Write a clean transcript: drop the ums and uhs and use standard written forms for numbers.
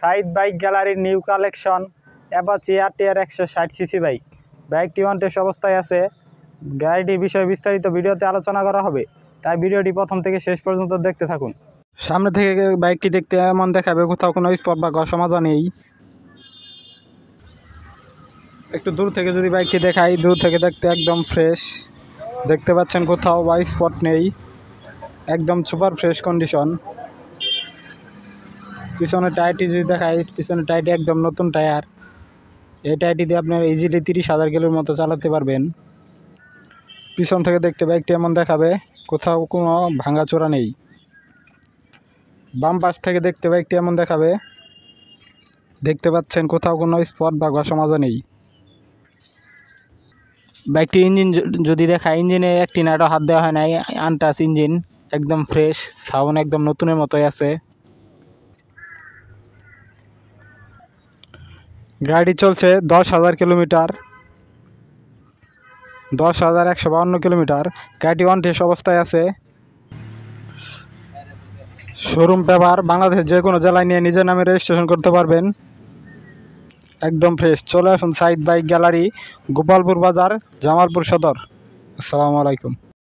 Saeed bike গ্যালারির new collection Apache RTR 160cc bike. বাইকটি on test অবস্থায় আছে। গাড়িটির বিষয়ে বিস্তারিত ভিডিওতে আলোচনা করা হবে, তাই ভিডিওটি প্রথম থেকে শেষ পর্যন্ত দেখতে থাকুন। সামনে থেকে বাইকটি দেখতে এমন দেখাবে, কোথাও কোনো স্পট বা ঘষা মাজা নেই। একটু দূর থেকে যদি বাইকটি দেখাই, দূর থেকে দেখতে একদম ফ্রেশ, দেখতে পাচ্ছেন কোথাও বা স্পট নেই, একদম সুপার ফ্রেশ কন্ডিশন। পিছনের টায়ারটি যদি দেখাই, পিছনের টায়ারটি একদম নতুন টায়ার। এই টায়ারটি দিয়ে আপনার ইজিলি 30,000 কিলোর মতো চালাতে পারবেন। পিছন থেকে দেখতে বাইকটি এমন দেখাবে, কোথাও কোনো ভাঙাচোরা নেই। বাম পাশ থেকে দেখতে বাইকটি এমন দেখাবে, দেখতে পাচ্ছেন কোথাও কোনো স্পট বা ঘষা মাজা নেই। বাইকটি ইঞ্জিন যদি দেখায়, ইঞ্জিনে একটি নাটও হাত দেওয়া হয় নাই, আনটাচ ইঞ্জিন, একদম ফ্রেশ, সাউন্ড একদম নতুনের মতোই আছে। গাড়ি চলছে 10,000 কিলোমিটার, 10,152 কিলোমিটার। গাড়িটি অন টেস্ট অবস্থায় আছে। শোরুম পেপার বাংলাদেশের যে কোনো জেলায় নিয়ে নিজের নামে রেজিস্ট্রেশন করতে পারবেন, একদম ফ্রেশ। চলে আসুন সাইদ বাইক গ্যালারি, গোপালপুর বাজার, জামালপুর সদর। আসসালামু আলাইকুম।